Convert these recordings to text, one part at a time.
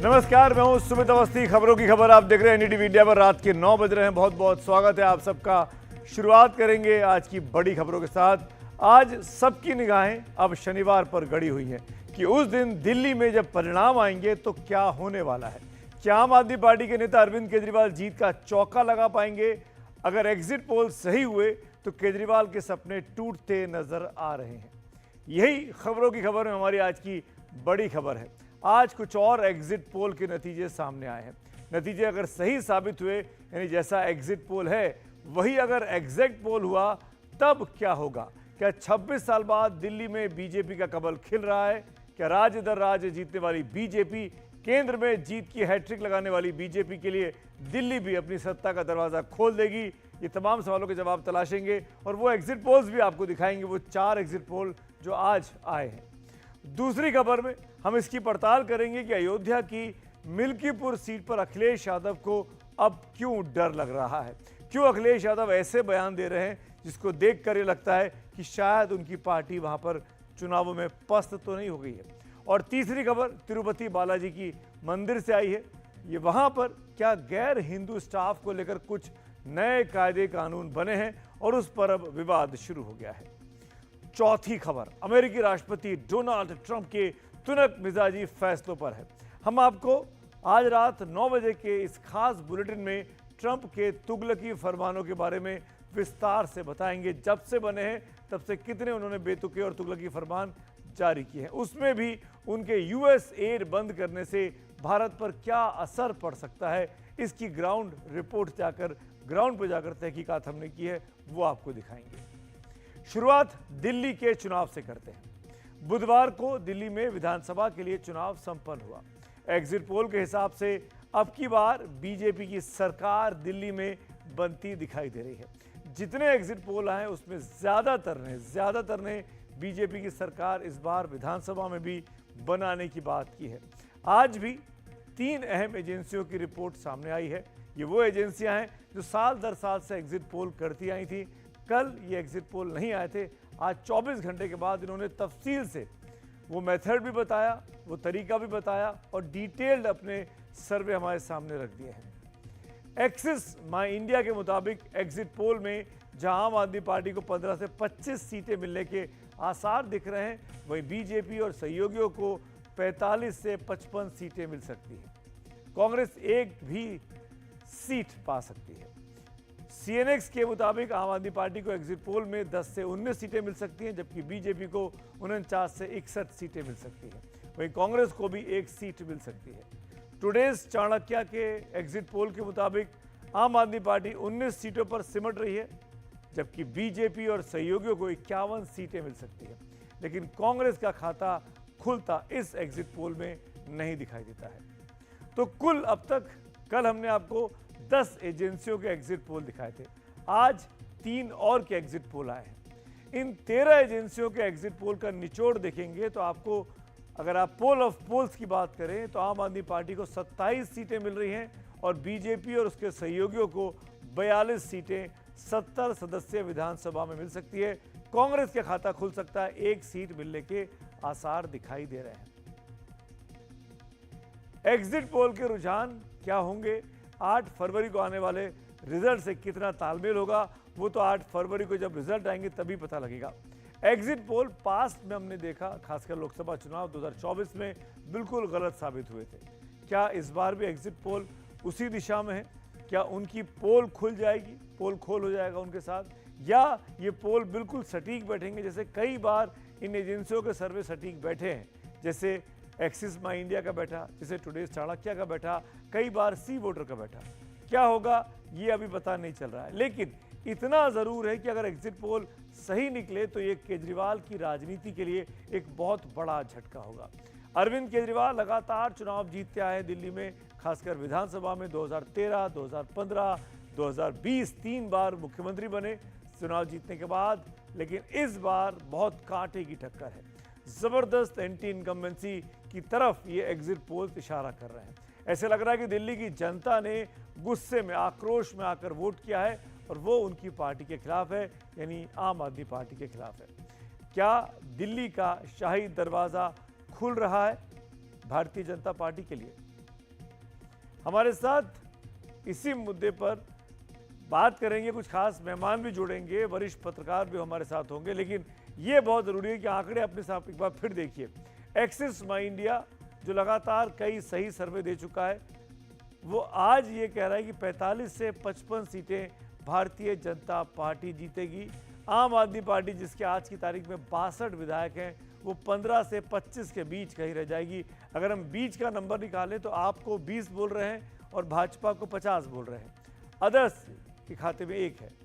नमस्कार, मैं हूं सुमित अवस्थी। खबरों की खबर आप देख रहे हैं एनडीटीवी इंडिया पर। रात के 9 बज रहे हैं। बहुत बहुत स्वागत है आप सबका। शुरुआत करेंगे आज की बड़ी खबरों के साथ। आज सबकी निगाहें अब शनिवार पर गड़ी हुई हैं कि उस दिन दिल्ली में जब परिणाम आएंगे तो क्या होने वाला है। क्या आम आदमी पार्टी के नेता अरविंद केजरीवाल जीत का चौका लगा पाएंगे? अगर एग्जिट पोल सही हुए तो केजरीवाल के सपने टूटते नजर आ रहे हैं। यही खबरों की खबर में हमारी आज की बड़ी खबर है। आज कुछ और एग्जिट पोल के नतीजे सामने आए हैं। नतीजे अगर सही साबित हुए, यानी जैसा एग्जिट पोल है वही अगर एग्जैक्ट पोल हुआ, तब क्या होगा? क्या 26 साल बाद दिल्ली में बीजेपी का कमल खिल रहा है? क्या राज्य दर राज्य जीतने वाली बीजेपी, केंद्र में जीत की हैट्रिक लगाने वाली बीजेपी के लिए दिल्ली भी अपनी सत्ता का दरवाजा खोल देगी? ये तमाम सवालों के जवाब तलाशेंगे और वो एग्जिट पोल्स भी आपको दिखाएंगे, वो 4 एग्जिट पोल जो आज आए हैं। दूसरी खबर में हम इसकी पड़ताल करेंगे कि अयोध्या की मिल्कीपुर सीट पर अखिलेश यादव को अब क्यों डर लग रहा है। क्यों अखिलेश यादव ऐसे बयान दे रहे हैं जिसको देखकर ये लगता है कि शायद उनकी पार्टी वहां पर चुनावों में पस्त तो नहीं हो गई है। और तीसरी खबर तिरुपति बालाजी की मंदिर से आई है। ये वहां पर क्या गैर हिंदू स्टाफ को लेकर कुछ नए कायदे कानून बने हैं और उस पर अब विवाद शुरू हो गया है। चौथी खबर अमेरिकी राष्ट्रपति डोनाल्ड ट्रंप के तुनक मिजाजी फैसलों पर है। हम आपको आज रात 9 बजे के इस खास बुलेटिन में ट्रंप के तुगलकी फरमानों के बारे में विस्तार से बताएंगे। जब से बने हैं तब से कितने उन्होंने बेतुके और तुगलकी फरमान जारी किए हैं, उसमें भी उनके यूएस एड बंद करने से भारत पर क्या असर पड़ सकता है, इसकी ग्राउंड पर जाकर तहकीकात हमने की है, वो आपको दिखाएंगे। शुरुआत दिल्ली के चुनाव से करते हैं। बुधवार को दिल्ली में विधानसभा के लिए चुनाव संपन्न हुआ। एग्जिट पोल के हिसाब से अब की बार बीजेपी की सरकार दिल्ली में बनती दिखाई दे रही है। जितने एग्जिट पोल आए उसमें ज्यादातर ने बीजेपी की सरकार इस बार विधानसभा में भी बनाने की बात की है। आज भी 3 अहम एजेंसियों की रिपोर्ट सामने आई है। ये वो एजेंसियां हैं जो साल दर साल से एग्जिट पोल करती आई थी। कल ये एग्जिट पोल नहीं आए थे। आज 24 घंटे के बाद इन्होंने तफसील से वो मेथड भी बताया, वो तरीका भी बताया और डिटेल्ड अपने सर्वे हमारे सामने रख दिए हैं। एक्सिस माई इंडिया के मुताबिक एग्जिट पोल में जहां आम आदमी पार्टी को 15 से 25 सीटें मिलने के आसार दिख रहे हैं, वहीं बीजेपी और सहयोगियों को 45 से 55 सीटें मिल सकती हैं। कांग्रेस एक भी सीट पा सकती है। सीएनएक्स के मुताबिक आम आदमी पार्टी को एग्जिट पोल में 10 से 19 सीटें मिल सकती हैं, जबकि बीजेपी को 49 से 61 सीटें मिल सकती हैं। वहीं कांग्रेस को भी 1 सीट मिल सकती है। टुडेज चाणक्य के एग्जिट पोल के मुताबिक आम आदमी पार्टी 19 सीटों पर सिमट रही है, जबकि बीजेपी और सहयोगियों को 51 सीटें मिल सकती है। लेकिन कांग्रेस का खाता खुलता इस एग्जिट पोल में नहीं दिखाई देता है। तो कुल अब तक कल हमने आपको 10 एजेंसियों के एग्जिट पोल दिखाए थे। आज 3 और के एग्जिट पोल आए हैं। इन 13 एजेंसियों के एग्जिट पोल का निचोड़ देखेंगे तो आपको, अगर आप पोल ऑफ पोल्स की बात करें तो आम आदमी पार्टी को 27 सीटें मिल रही हैं और बीजेपी और उसके सहयोगियों को 42 सीटें 70 सदस्यीय विधानसभा में मिल सकती है। कांग्रेस का खाता खुल सकता है, 1 सीट मिलने के आसार दिखाई दे रहे हैं। एग्जिट पोल के रुझान क्या होंगे? 8 फरवरी को आने वाले रिजल्ट से कितना तालमेल होगा, वो तो 8 फरवरी को जब रिजल्ट आएंगे तभी पता लगेगा। एग्जिट पोल पास्ट में हमने देखा, खासकर लोकसभा चुनाव 2024 में बिल्कुल गलत साबित हुए थे। क्या इस बार भी एग्जिट पोल उसी दिशा में है? क्या उनकी पोल खुल जाएगी, पोल खोल हो जाएगा उनके साथ, या ये पोल बिल्कुल सटीक बैठेंगे जैसे कई बार इन एजेंसियों के सर्वे सटीक बैठे हैं, जैसे एक्सिस माई इंडिया का बैठा, जैसे टुडेज चाणक्य का बैठा, कई बार सी वोटर का बैठा। क्या होगा ये अभी पता नहीं चल रहा है, लेकिन इतना जरूर है कि अगर एग्जिट पोल सही निकले तो ये केजरीवाल की राजनीति के लिए एक बहुत बड़ा झटका होगा। अरविंद केजरीवाल लगातार चुनाव जीतते आए हैं दिल्ली में, खासकर विधानसभा में 2013, 2015, 2020 3 बार मुख्यमंत्री बने चुनाव जीतने के बाद। लेकिन इस बार बहुत कांटे की टक्कर है, जबरदस्त एंटी इनकम्बेंसी की तरफ ये एग्जिट पोल्स इशारा कर रहे हैं। ऐसे लग रहा है कि दिल्ली की जनता ने गुस्से में, आक्रोश में आकर वोट किया है और वो उनकी पार्टी के खिलाफ है, यानी आम आदमी पार्टी के खिलाफ है। क्या दिल्ली का शाही दरवाजा खुल रहा है भारतीय जनता पार्टी के लिए? हमारे साथ इसी मुद्दे पर बात करेंगे, कुछ खास मेहमान भी जुड़ेंगे, वरिष्ठ पत्रकार भी हमारे साथ होंगे। लेकिन ये बहुत ज़रूरी है कि आंकड़े अपने साथ एक बार फिर देखिए। एक्सिस माई इंडिया जो लगातार कई सही सर्वे दे चुका है, वो आज ये कह रहा है कि 45 से 55 सीटें भारतीय जनता पार्टी जीतेगी। आम आदमी पार्टी, जिसके आज की तारीख में 62 विधायक हैं, वो 15 से 25 के बीच कहीं रह जाएगी। अगर हम बीच का नंबर निकालें तो आपको 20 बोल रहे हैं और भाजपा को 50 बोल रहे हैं। अदर्स के खाते में 1 है।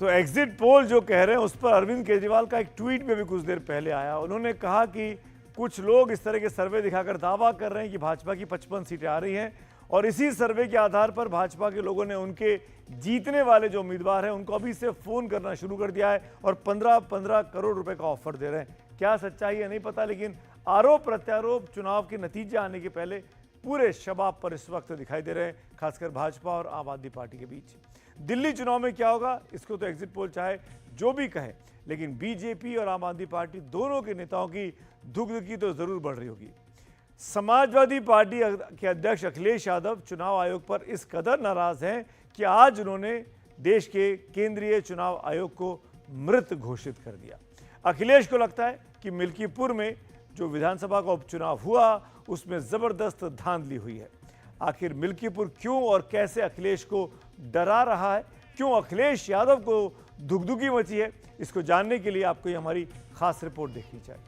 तो एग्जिट पोल जो कह रहे हैं उस पर अरविंद केजरीवाल का एक ट्वीट में भी कुछ देर पहले आया। उन्होंने कहा कि कुछ लोग इस तरह के सर्वे दिखाकर दावा कर रहे हैं कि भाजपा की 55 सीटें आ रही हैं और इसी सर्वे के आधार पर भाजपा के लोगों ने उनके जीतने वाले जो उम्मीदवार हैं उनको अभी से फ़ोन करना शुरू कर दिया है और 15-15 करोड़ रुपए का ऑफर दे रहे हैं। क्या सच्चाई है नहीं पता, लेकिन आरोप प्रत्यारोप चुनाव के नतीजे आने के पहले पूरे शबाब पर इस वक्त दिखाई दे रहे हैं, खासकर भाजपा और आम आदमी पार्टी के बीच। दिल्ली चुनाव में क्या होगा इसको तो एग्जिट पोल चाहे जो भी कहे, लेकिन बीजेपी और आम आदमी पार्टी दोनों के नेताओं की धुकधुकी तो जरूर बढ़ रही होगी। समाजवादी पार्टी के अध्यक्ष अखिलेश यादव चुनाव आयोग पर इस कदर नाराज हैं कि आज उन्होंने देश के केंद्रीय चुनाव आयोग को मृत घोषित कर दिया। अखिलेश को लगता है कि मिल्कीपुर में जो विधानसभा का उपचुनाव हुआ उसमें जबरदस्त धांधली हुई है। आखिर मिल्कीपुर क्यों और कैसे अखिलेश को डरा रहा है, क्यों अखिलेश यादव को धुकधुकी मची है, इसको जानने के लिए आपको ये हमारी खास रिपोर्ट देखनी चाहिए।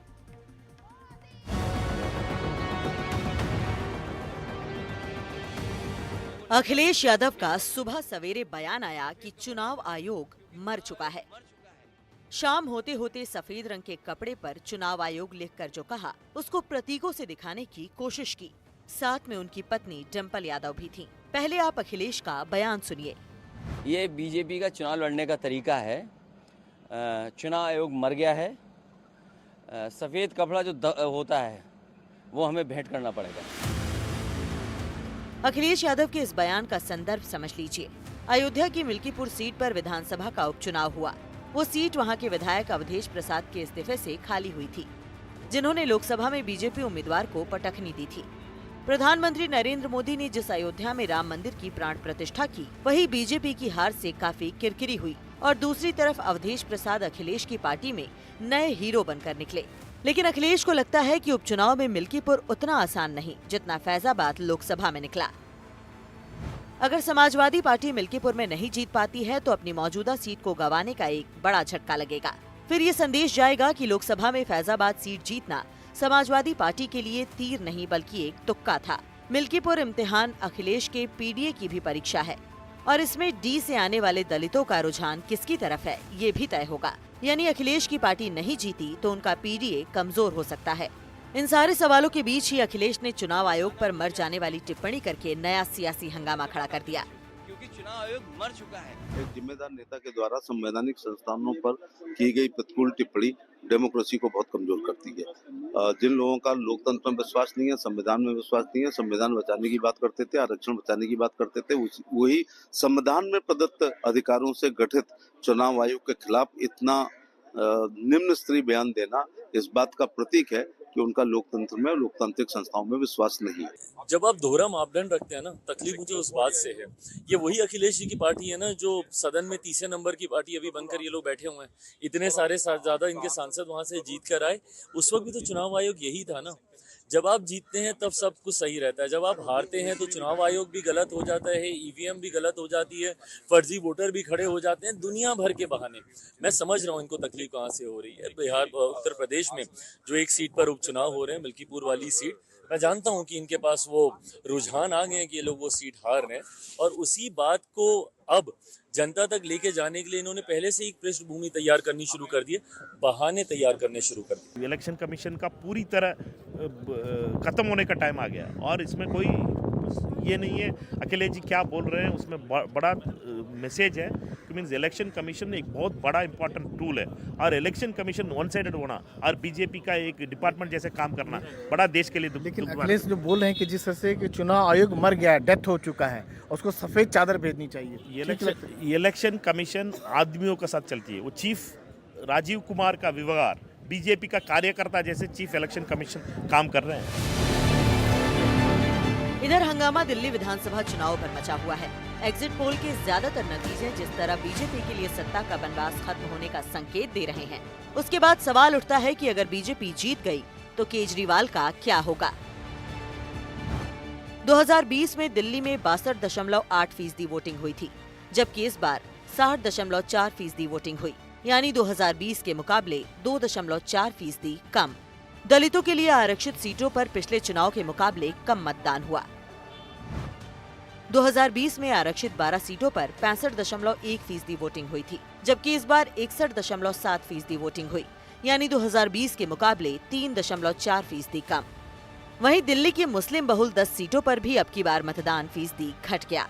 अखिलेश यादव का सुबह सवेरे बयान आया कि चुनाव आयोग मर चुका है। शाम होते होते सफेद रंग के कपड़े पर चुनाव आयोग लिखकर जो कहा उसको प्रतीकों से दिखाने की कोशिश की। साथ में उनकी पत्नी डिंपल यादव भी थी। पहले आप अखिलेश का बयान सुनिए। ये बीजेपी का चुनाव लड़ने का तरीका है। चुनाव आयोग मर गया है। सफेद कपड़ा जो होता है वो हमें भेंट करना पड़ेगा। अखिलेश यादव के इस बयान का संदर्भ समझ लीजिए। अयोध्या की मिल्कीपुर सीट पर विधानसभा का उपचुनाव हुआ। वो सीट वहां के विधायक अवधेश प्रसाद के इस्तीफे से खाली हुई थी, जिन्होंने लोकसभा में बीजेपी उम्मीदवार को पटखनी दी थी। प्रधानमंत्री नरेंद्र मोदी ने जिस अयोध्या में राम मंदिर की प्राण प्रतिष्ठा की, वही बीजेपी की हार से काफी किरकिरी हुई और दूसरी तरफ अवधेश प्रसाद अखिलेश की पार्टी में नए हीरो बनकर निकले। लेकिन अखिलेश को लगता है कि उपचुनाव में मिल्कीपुर उतना आसान नहीं जितना फैजाबाद लोकसभा में निकला। अगर समाजवादी पार्टी मिल्कीपुर में नहीं जीत पाती है तो अपनी मौजूदा सीट को गंवाने का एक बड़ा झटका लगेगा। फिर ये संदेश जाएगा कि लोकसभा में फैजाबाद सीट जीतना समाजवादी पार्टी के लिए तीर नहीं बल्कि एक तुक्का था। मिल्कीपुर इम्तिहान अखिलेश के पीडीए की भी परीक्षा है और इसमें डी से आने वाले दलितों का रुझान किसकी तरफ है ये भी तय होगा। यानी अखिलेश की पार्टी नहीं जीती तो उनका पीडीए कमजोर हो सकता है। इन सारे सवालों के बीच ही अखिलेश ने चुनाव आयोग पर मर जाने वाली टिप्पणी करके नया सियासी हंगामा खड़ा कर दिया। क्योंकि चुनाव आयोग मर चुका है। एक जिम्मेदार नेता के द्वारा संवैधानिक संस्थानों पर की गई प्रतिकूल टिप्पणी डेमोक्रेसी को बहुत कमजोर करती है। जिन लोगों का लोकतंत्र में विश्वास नहीं है, संविधान में विश्वास नहीं है, संविधान बचाने की बात करते थे, आरक्षण बचाने की बात करते थे, वही संविधान में प्रदत्त अधिकारों से गठित चुनाव आयोग के खिलाफ इतना निम्न स्तरीय बयान देना इस बात का प्रतीक है कि उनका लोकतंत्र में, लोकतांत्रिक संस्थाओं में विश्वास नहीं है। जब आप दोहरा मापदंड रखते हैं ना, तकलीफ मुझे उस बात से है। ये वही अखिलेश जी की पार्टी है ना जो सदन में तीसरे नंबर की पार्टी अभी बनकर ये लोग बैठे हुए हैं। इतने सारे ज्यादा इनके सांसद वहां से जीत कर आए। उस वक्त भी तो चुनाव आयोग यही था ना। जब आप जीतते हैं तब सब कुछ सही रहता है, जब आप हारते हैं तो चुनाव आयोग भी गलत हो जाता है, ईवीएम भी गलत हो जाती है, फर्जी वोटर भी खड़े हो जाते हैं, दुनिया भर के बहाने। मैं समझ रहा हूँ इनको तकलीफ कहाँ से हो रही है। बिहार, उत्तर प्रदेश में जो एक सीट पर उपचुनाव हो रहे हैं, मिल्कीपुर वाली सीट, मैं जानता हूं कि इनके पास वो रुझान आ गए हैं कि ये लोग वो सीट हार रहे हैं और उसी बात को अब जनता तक लेके जाने के लिए इन्होंने पहले से ही पृष्ठभूमि तैयार करनी शुरू कर दी है, बहाने तैयार करने शुरू कर दिए। इलेक्शन कमीशन का पूरी तरह खत्म होने का टाइम आ गया और इसमें कोई ये नहीं है अखिलेश जी क्या बोल रहे हैं उसमें बड़ा मैसेज है कि मीन्स इलेक्शन कमीशन एक बहुत बड़ा इंपॉर्टेंट टूल है और इलेक्शन कमीशन वन साइडेड होना और बीजेपी का एक डिपार्टमेंट जैसे काम करना बड़ा देश के लिए लेकिन अखिलेश जो बोल रहे हैं कि जिस तरह से कि चुनाव आयोग मर गया, डेथ हो चुका है, उसको सफेद चादर भेजनी चाहिए। इलेक्शन कमीशन आदमियों के साथ चलती है। वो चीफ राजीव कुमार का व्यवहार बीजेपी का कार्यकर्ता जैसे चीफ इलेक्शन कमीशन काम कर रहे हैं। इधर हंगामा दिल्ली विधानसभा चुनाव पर मचा हुआ है। एग्जिट पोल के ज्यादातर नतीजे जिस तरह बीजेपी के लिए सत्ता का बनवास खत्म होने का संकेत दे रहे हैं, उसके बाद सवाल उठता है कि अगर बीजेपी जीत गई तो केजरीवाल का क्या होगा। 2020 में दिल्ली में 62.8% वोटिंग हुई थी, जबकि इस बार 60.4% वोटिंग हुई, यानी 2020 के मुकाबले 2.4% कम। दलितों के लिए आरक्षित सीटों पर पिछले चुनाव के मुकाबले कम मतदान हुआ। 2020 में आरक्षित 12 सीटों पर 65.1% वोटिंग हुई थी, जबकि इस बार 61.7% वोटिंग हुई, यानी 2020 के मुकाबले 3.4% कम। वहीं दिल्ली की मुस्लिम बहुल 10 सीटों पर भी अब की बार मतदान फीसदी घट गया।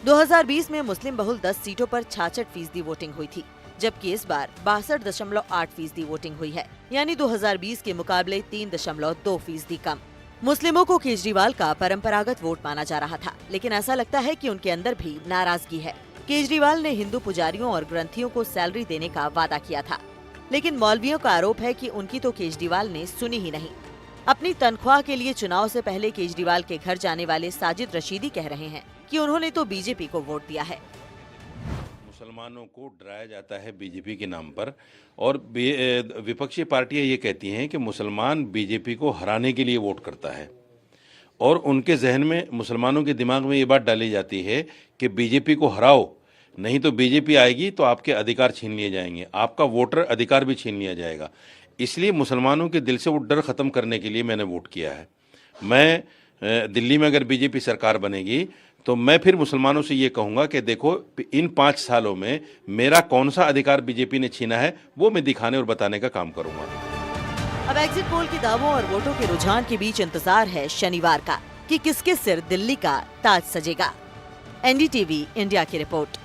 2020 में मुस्लिम बहुल 10 सीटों पर 66% वोटिंग हुई थी, जबकि इस बार 62.8% वोटिंग हुई है, यानी 2020 के मुकाबले 3.2% कम। मुस्लिमों को केजरीवाल का परंपरागत वोट माना जा रहा था, लेकिन ऐसा लगता है कि उनके अंदर भी नाराजगी है। केजरीवाल ने हिंदू पुजारियों और ग्रंथियों को सैलरी देने का वादा किया था, लेकिन मौलवियों का आरोप है कि उनकी तो केजरीवाल ने सुनी ही नहीं। अपनी तनख्वाह के लिए चुनाव से पहले केजरीवाल के घर जाने वाले साजिद रशीदी कह रहे हैं कि उन्होंने तो बीजेपी को वोट दिया है। मुसलमानों को डराया जाता है बीजेपी के नाम पर, और विपक्षी पार्टियां ये कहती हैं कि मुसलमान बीजेपी को हराने के लिए वोट करता है, और उनके जहन में, मुसलमानों के दिमाग में ये बात डाली जाती है कि बीजेपी को हराओ, नहीं तो बीजेपी आएगी तो आपके अधिकार छीन लिए जाएंगे, आपका वोटर अधिकार भी छीन लिया जाएगा। इसलिए मुसलमानों के दिल से वो डर ख़त्म करने के लिए मैंने वोट किया है। मैं दिल्ली में अगर बीजेपी सरकार बनेगी तो मैं फिर मुसलमानों से ये कहूँगा कि देखो, इन 5 सालों में मेरा कौन सा अधिकार बीजेपी ने छीना है, वो मैं दिखाने और बताने का काम करूँगा। अब एग्जिट पोल के दावों और वोटों के रुझान के बीच इंतजार है शनिवार का कि किसके सिर दिल्ली का ताज सजेगा। एनडीटीवी इंडिया की रिपोर्ट।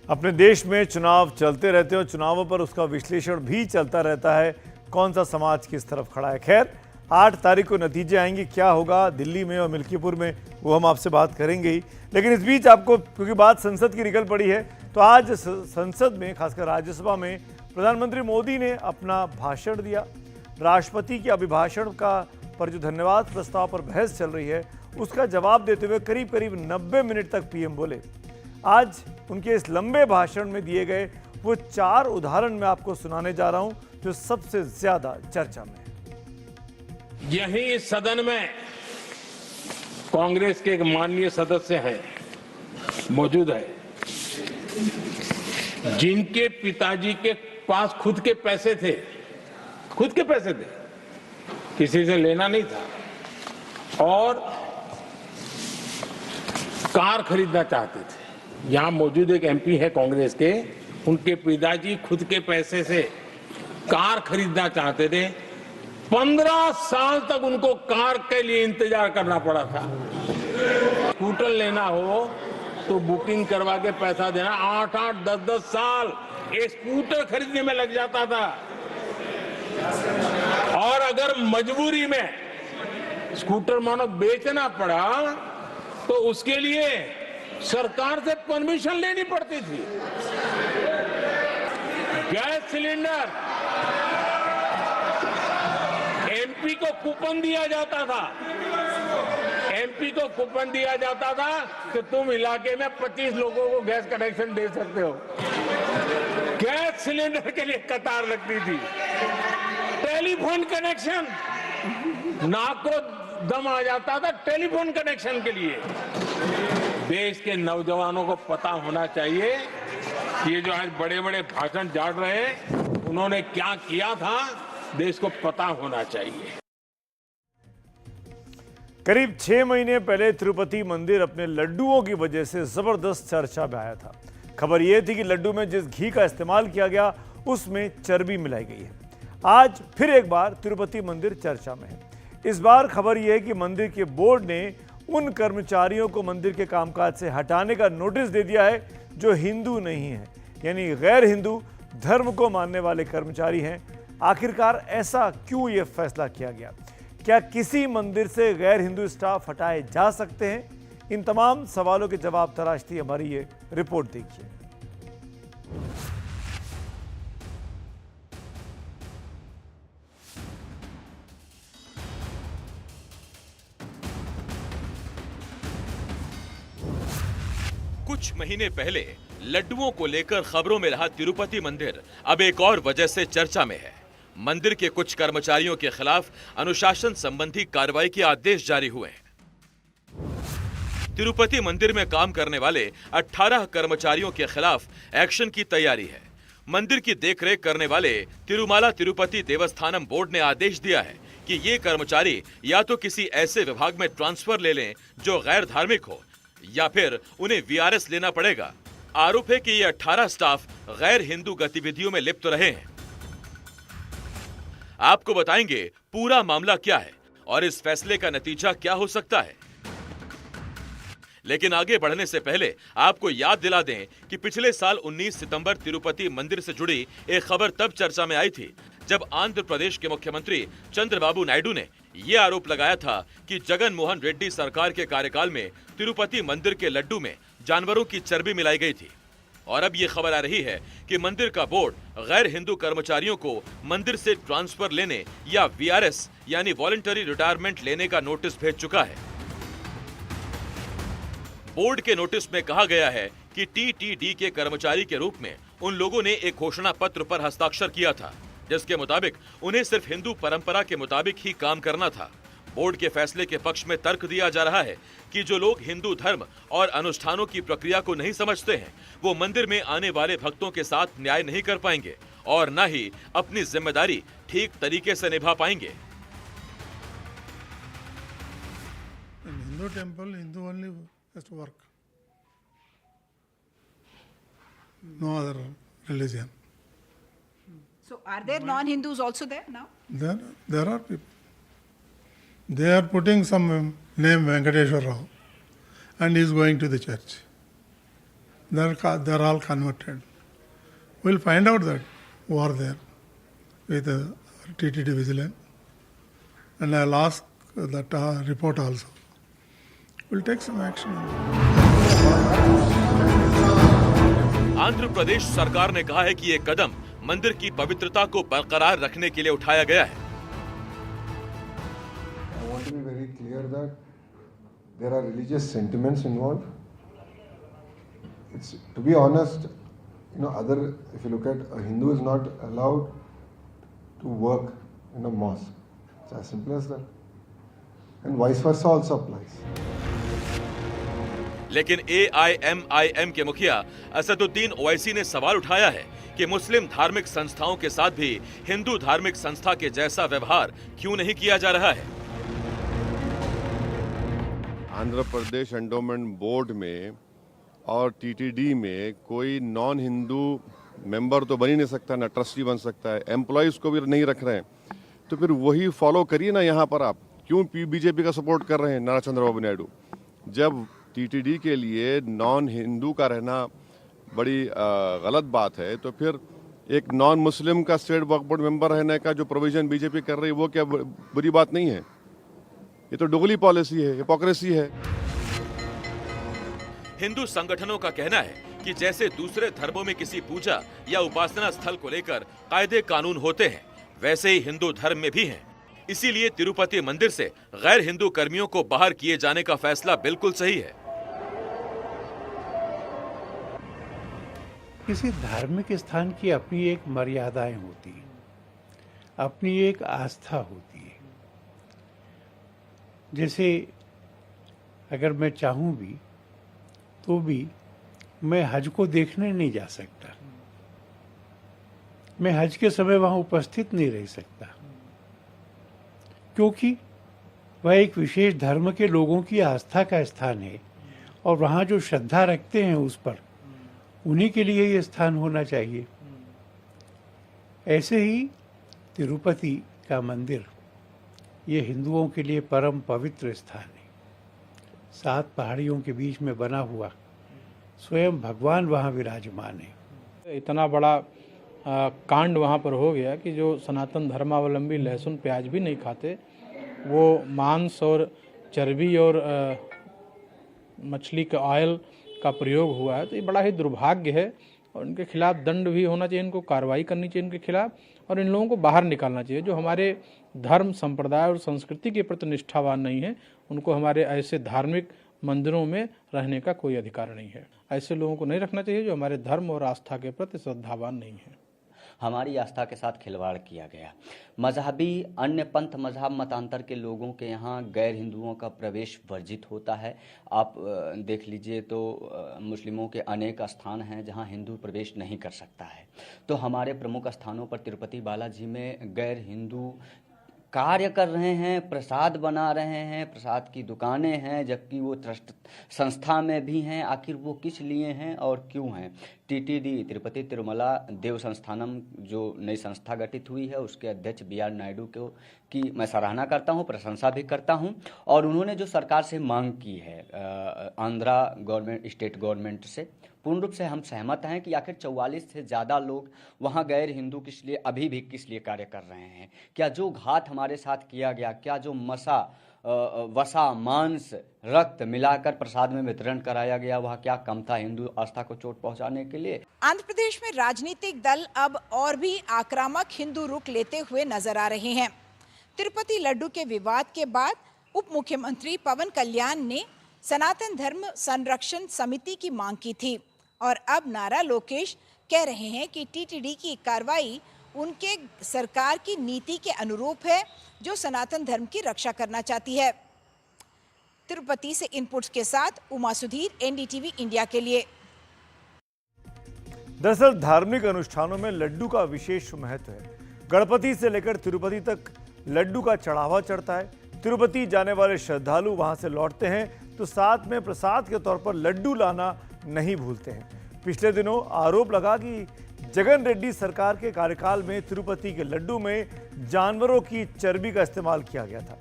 अपने देश में चुनाव चलते रहते हैं और चुनावों पर उसका विश्लेषण भी चलता रहता है, कौन सा समाज किस तरफ खड़ा है। खैर, 8 तारीख को नतीजे आएंगे, क्या होगा दिल्ली में और मिल्कीपुर में वो हम आपसे बात करेंगे ही। लेकिन इस बीच आपको, क्योंकि बात संसद की निकल पड़ी है, तो आज संसद में, खासकर राज्यसभा में, प्रधानमंत्री मोदी ने अपना भाषण दिया। राष्ट्रपति के अभिभाषण पर जो धन्यवाद प्रस्ताव पर बहस चल रही है, उसका जवाब देते हुए करीब करीब 90 मिनट तक पीएम बोले। आज उनके इस लंबे भाषण में दिए गए वो 4 उदाहरण मैं आपको सुनाने जा रहा हूं जो सबसे ज्यादा चर्चा में है। यही सदन में कांग्रेस के एक माननीय सदस्य हैं, मौजूद है, जिनके पिताजी के पास खुद के पैसे थे, किसी से लेना नहीं था, और कार खरीदना चाहते थे। यहां मौजूद एक एमपी है कांग्रेस के, उनके पिताजी खुद के पैसे से कार खरीदना चाहते थे। 15 साल तक उनको कार के लिए इंतजार करना पड़ा था। स्कूटर लेना हो तो बुकिंग करवा के पैसा देना, 8-8, 10-10 साल एक स्कूटर खरीदने में लग जाता था। और अगर मजबूरी में स्कूटर मानो बेचना पड़ा तो उसके लिए सरकार से परमिशन लेनी पड़ती थी। गैस सिलेंडर एमपी को कूपन दिया जाता था, कि तुम इलाके में 25 लोगों को गैस कनेक्शन दे सकते हो। गैस सिलेंडर के लिए कतार लगती थी। टेलीफोन कनेक्शन, नाक को दम आ जाता था टेलीफोन कनेक्शन के लिए। देश के नौजवानों को पता होना चाहिए कि ये जो आज बड़े बड़े भाषण झाड़ रहे हैं, उन्होंने क्या किया था, देश को पता होना चाहिए। करीब 6 महीने पहले तिरुपति मंदिर अपने लड्डुओं की वजह से जबरदस्त चर्चा में आया था। खबर यह थी कि लड्डू में जिस घी का इस्तेमाल किया गया उसमें चर्बी मिलाई गई है। आज फिर एक बार तिरुपति मंदिर चर्चा में है। इस बार खबर यह है कि मंदिर के बोर्ड ने उन कर्मचारियों को मंदिर के कामकाज से हटाने का नोटिस दे दिया है जो हिंदू नहीं है, यानी गैर हिंदू धर्म को मानने वाले कर्मचारी हैं। आखिरकार ऐसा क्यों यह फैसला किया गया? क्या किसी मंदिर से गैर हिंदू स्टाफ हटाए जा सकते हैं? इन तमाम सवालों के जवाब तलाशती हमारी ये रिपोर्ट देखिए। कुछ महीने पहले लड्डुओं को लेकर खबरों में रहा तिरुपति मंदिर अब एक और वजह से चर्चा में है। मंदिर के कुछ कर्मचारियों के खिलाफ अनुशासन संबंधी कार्रवाई के आदेश जारी हुए हैं। तिरुपति मंदिर में काम करने वाले 18 कर्मचारियों के खिलाफ एक्शन की तैयारी है। मंदिर की देखरेख करने वाले तिरुमाला तिरुपति देवस्थानम बोर्ड ने आदेश दिया है कि ये कर्मचारी या तो किसी ऐसे विभाग में ट्रांसफर ले लें जो गैर धार्मिक हो, या फिर उन्हें वीआरएस लेना पड़ेगा। आरोप है कि ये 18 स्टाफ गैर हिंदू गतिविधियों में लिप्त रहे हैं। आपको बताएंगे पूरा मामला क्या है और इस फैसले का नतीजा क्या हो सकता है। लेकिन आगे बढ़ने से पहले आपको याद दिला दें कि पिछले साल 19 सितंबर तिरुपति मंदिर से जुड़ी एक खबर तब चर्चा में आई थी जब आंध्र प्रदेश के मुख्यमंत्री चंद्रबाबू नायडू ने यह आरोप लगाया था कि जगन मोहन रेड्डी सरकार के कार्यकाल में तिरुपति मंदिर के लड्डू में जानवरों की चर्बी मिलाई गई थी। और अब यह खबर आ रही है कि मंदिर का बोर्ड गैर हिंदू कर्मचारियों को मंदिर से ट्रांसफर लेने या वीआरएस यानी वॉलंटरी रिटायरमेंट लेने का नोटिस भेज चुका है। बोर्ड के नोटिस में कहा गया है कि टीटीडी के कर्मचारी के रूप में उन लोगों ने एक घोषणा पत्र पर हस्ताक्षर किया था जिसके मुताबिक उन्हें सिर्फ हिंदू परंपरा के मुताबिक ही काम करना था। बोर्ड के फैसले के पक्ष में तर्क दिया जा रहा है कि जो लोग हिंदू धर्म और अनुष्ठानों की प्रक्रिया को नहीं समझते हैं वो मंदिर में आने वाले भक्तों के साथ न्याय नहीं कर पाएंगे और न ही अपनी जिम्मेदारी ठीक तरीके से निभा पाएंगे। Hindu temple, Hindu only has to work. No other religion. So are there non-Hindus also there now? There are people. They are putting some name Venkateshwar Rao and he is going to the church. They are all converted. We'll find out that who are there with TTD Vigilant. And I'll ask that report also. We'll take some action. Andhra Pradesh सरकार ने कहा है कि ये कदम मंदिर की पवित्रता को बरकरार रखने के लिए उठाया गया है। I want to be very clear that there are religious sentiments involved. It's, to be honest, if you look at a Hindu is not allowed to work in a mosque. It's as simple as that. And vice versa also applies. लेकिन AIMIM के मुखिया असदुद्दीन ओवैसी ने सवाल उठाया है कि मुस्लिम धार्मिक संस्थाओं के साथ भी हिंदू धार्मिक संस्था के जैसा व्यवहार क्यों नहीं किया जा रहा है। आंध्र प्रदेश एंडोमेंट बोर्ड में और टीटीडी में कोई नॉन हिंदू मेंबर तो बन ही नहीं सकता, ना ट्रस्टी बन सकता है। एम्प्लॉयज को भी नहीं रख रहे हैं, तो फिर वही फॉलो करिए ना। यहाँ पर आप क्यों बीजेपी का सपोर्ट कर रहे हैं नारा चंद्रबाबू नायडू? जब टीटीडी के लिए नॉन हिंदू का रहना बड़ी गलत बात है, तो फिर एक नॉन मुस्लिम का स्टेट वक्फ बोर्ड मेंबर रहने का जो प्रोविजन बीजेपी कर रही है वो क्या बुरी बात नहीं है? ये तो डुगली पॉलिसी है, हिपोक्रेसी है। हिंदू संगठनों का कहना है कि जैसे दूसरे धर्मों में किसी पूजा या उपासना स्थल को लेकर कायदे कानून होते हैं, वैसे ही हिंदू धर्म में भी हैं। इसीलिए तिरुपति मंदिर से गैर हिंदू कर्मियों को बाहर किए जाने का फैसला बिल्कुल सही है। किसी धार्मिक स्थान की अपनी एक मर्यादाएं होती हैं, अपनी एक आस्था होती है। जैसे अगर मैं चाहूं भी तो भी मैं हज को देखने नहीं जा सकता, मैं हज के समय वहां उपस्थित नहीं रह सकता, क्योंकि वह एक विशेष धर्म के लोगों की आस्था का स्थान है और वहां जो श्रद्धा रखते हैं उस पर, उन्हीं के लिए ये स्थान होना चाहिए। ऐसे ही तिरुपति का मंदिर ये हिंदुओं के लिए परम पवित्र स्थान है। 7 पहाड़ियों के बीच में बना हुआ स्वयं भगवान वहाँ विराजमान है। इतना बड़ा कांड वहाँ पर हो गया कि जो सनातन धर्मावलंबी लहसुन प्याज भी नहीं खाते, वो मांस और चर्बी और मछली का ऑयल का प्रयोग हुआ है। तो ये बड़ा ही दुर्भाग्य है और इनके खिलाफ दंड भी होना चाहिए, इनको कार्रवाई करनी चाहिए इनके खिलाफ, और इन लोगों को बाहर निकालना चाहिए। जो हमारे धर्म संप्रदाय और संस्कृति के प्रति निष्ठावान नहीं है, उनको हमारे ऐसे धार्मिक मंदिरों में रहने का कोई अधिकार नहीं है। ऐसे लोगों को नहीं रखना चाहिए जो हमारे धर्म और आस्था के प्रति श्रद्धावान नहीं है। हमारी आस्था के साथ खिलवाड़ किया गया। मजहबी अन्य पंथ मजहब मतांतर के लोगों के यहाँ गैर हिंदुओं का प्रवेश वर्जित होता है। आप देख लीजिए तो मुस्लिमों के अनेक स्थान हैं जहाँ हिंदू प्रवेश नहीं कर सकता है। तो हमारे प्रमुख स्थानों पर तिरुपति बालाजी में गैर हिंदू कार्य कर रहे हैं, प्रसाद बना रहे हैं, प्रसाद की दुकानें हैं, जबकि वो ट्रस्ट संस्था में भी हैं। आखिर वो किस लिए हैं और क्यों हैं? टीटीडी तिरुपति तिरुमला देव संस्थानम जो नई संस्था गठित हुई है, उसके अध्यक्ष BR नायडू की मैं सराहना करता हूं, प्रशंसा भी करता हूं। और उन्होंने जो सरकार से मांग की है आंध्रा गवर्नमेंट, स्टेट गवर्नमेंट से, पूर्ण रूप से हम सहमत हैं कि आखिर 44 से ज़्यादा लोग वहाँ गैर हिंदू किस लिए अभी भी किस लिए कार्य कर रहे हैं? क्या जो घात हमारे साथ किया गया, क्या जो वसा मांस रक्त मिलाकर प्रसाद में वितरण कराया गया, वह क्या कम था हिंदू आस्था को चोट पहुंचाने के लिए? आंध्र प्रदेश में राजनीतिक दल अब और भी आक्रामक हिंदू रुख लेते हुए नजर आ रहे हैं। तिरुपति लड्डू के विवाद के बाद उप मुख्यमंत्री पवन कल्याण ने सनातन धर्म संरक्षण समिति की मांग की थी और अब नारा लोकेश कह रहे हैं कि टीटीडी की कार्रवाई उनके सरकार की नीति के अनुरूप है जो सनातन धर्म की रक्षा करना चाहती है। तिरुपति से इनपुट्स के साथ उमा सुधीर, NDTV इंडिया के लिए। दरअसल धार्मिक अनुष्ठानों में लड्डू का विशेष महत्व है। गणपति से लेकर तिरुपति तक लड्डू का चढ़ावा चढ़ता है। तिरुपति जाने वाले श्रद्धालु वहां से लौटते हैं तो साथ में प्रसाद के तौर पर लड्डू लाना नहीं भूलते हैं। पिछले दिनों आरोप लगा कि जगन रेड्डी सरकार के कार्यकाल में तिरुपति के लड्डू में जानवरों की चर्बी का इस्तेमाल किया गया था।